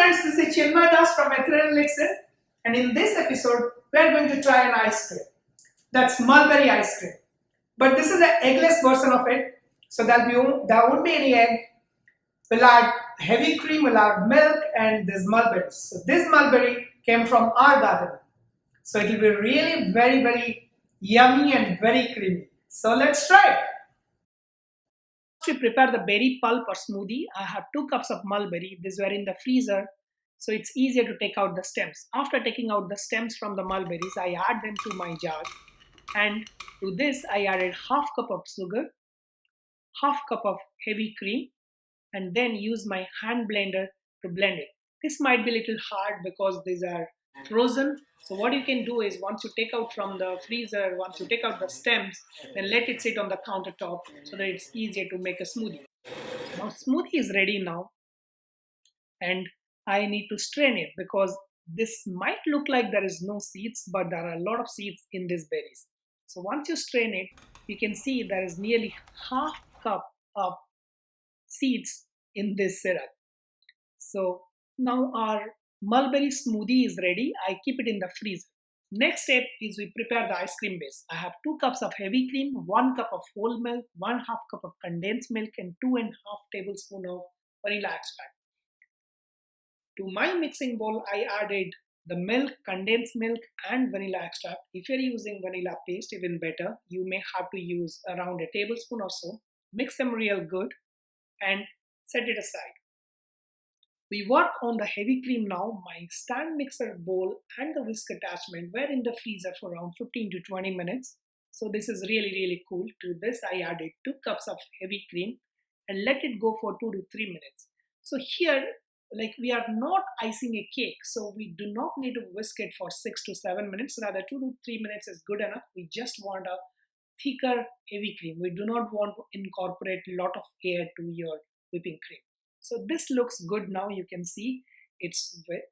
friends, this is Chinmay Das from Icecream Elixir, and in this episode, we are going to try an ice cream. That's MulBerry ice cream. But this is the eggless version of it, so there won't be any egg. We'll add heavy cream, we'll add milk, and this mulberries. So this mulberry came from our garden. So it will be really very yummy and very creamy. So let's try it. To prepare the berry pulp or smoothie, I have 2 cups of mulberry. These were in the freezer, so it's easier to take out the stems. After taking out the stems from the mulberries, I add them to my jar. And to this, I added half cup of sugar, half cup of heavy cream, and then use my hand blender to blend it. This might be a little hard because these are frozen. So what you can do is once you take out from the freezer, once you take out the stems, then let it sit on the countertop so that it's easier to make a smoothie. Now smoothie is ready now, and I need to strain it because this might look like there is no seeds, but there are a lot of seeds in these berries. So once you strain it, you can see there is nearly half cup of seeds in this syrup. So now our mulberry smoothie is ready. I keep it in the freezer. Next step is we prepare the ice cream base. I have 2 cups of heavy cream, 1 cup of whole milk, 1/2 cup of condensed milk, and 2.5 tablespoons of vanilla extract. To my mixing bowl, I added the milk, condensed milk, and vanilla extract. If you're using vanilla paste, even better. You may have to use around a tablespoon or so. Mix them real good and set it aside. We work on the heavy cream now. My stand mixer bowl and the whisk attachment were in the freezer for around 15 to 20 minutes. So this is really cool. To this, I added 2 cups of heavy cream and let it go for 2 to 3 minutes. So here, like we are not icing a cake, so we do not need to whisk it for 6 to 7 minutes. Rather, 2 to 3 minutes is good enough. We just want a thicker heavy cream. We do not want to incorporate a lot of air to your whipping cream. So this looks good now. You can see it's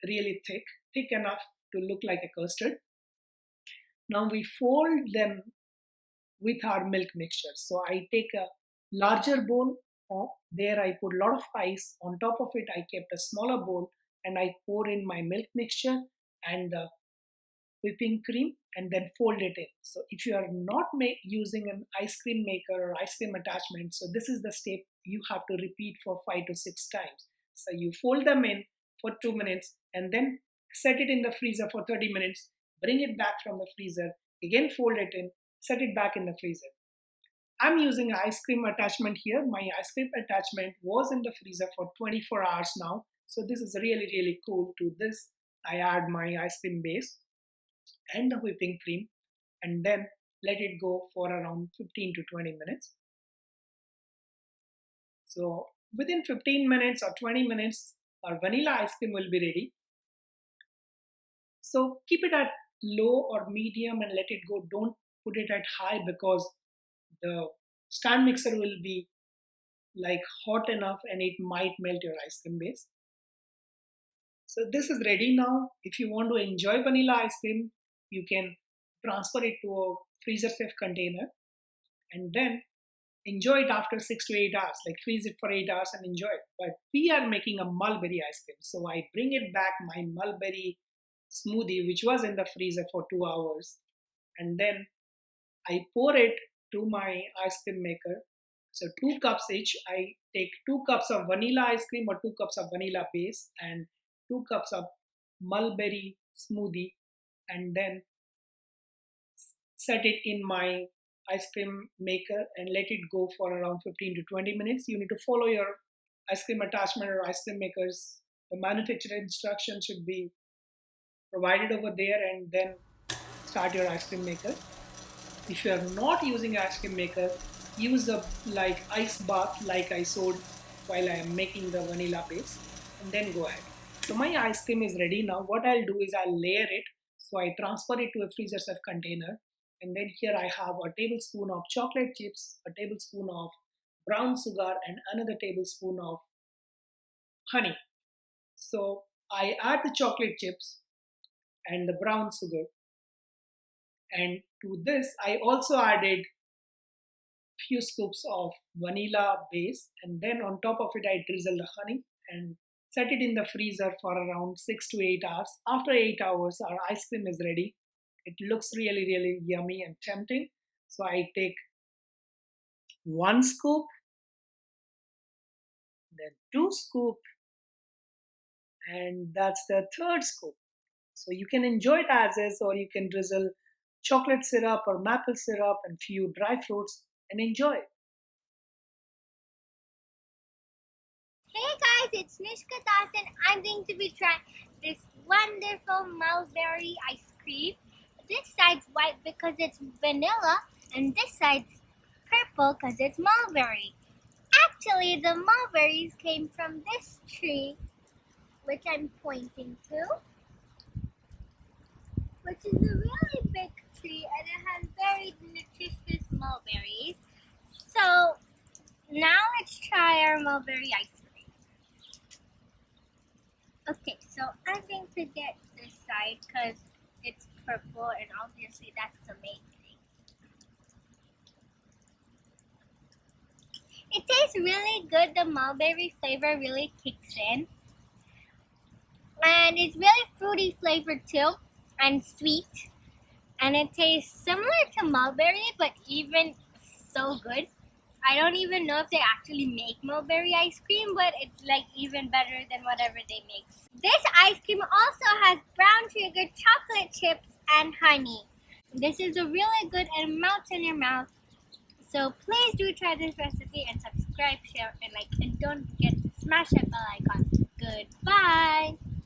really thick enough to look like a custard. Now we fold them with our milk mixture. So I take a larger bowl. There I put a lot of ice. On top of it, I kept a smaller bowl and I pour in my milk mixture and the whipping cream and then fold it in. So if you are not using an ice cream maker or ice cream attachment, so this is the step you have to repeat for 5 to 6 times. So you fold them in for 2 minutes and then set it in the freezer for 30 minutes, bring it back from the freezer, again fold it in, set it back in the freezer. I'm using an ice cream attachment here. My ice cream attachment was in the freezer for 24 hours now. So this is really cool. To this, I add my ice cream base and the whipping cream and then let it go for around 15 to 20 minutes. So within 15 minutes or 20 minutes, our vanilla ice cream will be ready. So keep it at low or medium and let it go. Don't put it at high because the stand mixer will be like hot enough and it might melt your ice cream base. So this is ready now. If you want to enjoy vanilla ice cream, you can transfer it to a freezer safe container and then enjoy it after 6 to 8 hours, like freeze it for 8 hours and enjoy it. But we are making a mulberry ice cream. So I bring it back, my mulberry smoothie, which was in the freezer for 2 hours. And then I pour it to my ice cream maker. So 2 cups each. I take 2 cups of vanilla ice cream or 2 cups of vanilla base and 2 cups of mulberry smoothie and then set it in my ice cream maker and let it go for around 15 to 20 minutes. You need to follow your ice cream attachment or ice cream makers. The manufacturer instructions should be provided over there and then start your ice cream maker. If you are not using ice cream maker, use a ice bath like I showed while I am making the vanilla base and then go ahead. So my ice cream is ready now. What I'll do is I'll layer it. So I transfer it to a freezer safe container. And then here I have a tablespoon of chocolate chips, a tablespoon of brown sugar, and another tablespoon of honey. So I add the chocolate chips and the brown sugar. And to this, I also added few scoops of vanilla base. And then on top of it, I drizzle the honey and set it in the freezer for around 6 to 8 hours. After 8 hours, our ice cream is ready. It looks really, really yummy and tempting. So I take 1 scoop, then 2 scoops, and that's the third scoop. So you can enjoy it as is, or you can drizzle chocolate syrup or maple syrup and few dry fruits and enjoy it. Hey guys, it's Nishka Das and I'm going to be trying this wonderful mulberry ice cream. This side's white because it's vanilla and this side's purple because it's mulberry. Actually, the mulberries came from this tree, which I'm pointing to, which is a really big tree and it has very nutritious mulberries. So now let's try our mulberry ice cream. Okay, so I'm going to get this side because it's purple and obviously that's the main thing. It tastes really good. The mulberry flavor really kicks in. And it's really fruity flavored too and sweet. And it tastes similar to mulberry but even so good. I don't even know if they actually make mulberry ice cream, but it's like even better than whatever they make. This ice cream also has brown sugar, chocolate chips, and honey. This is a really good and melts in your mouth. So please do try this recipe and subscribe, share, and like. And don't forget to smash that bell icon. Goodbye!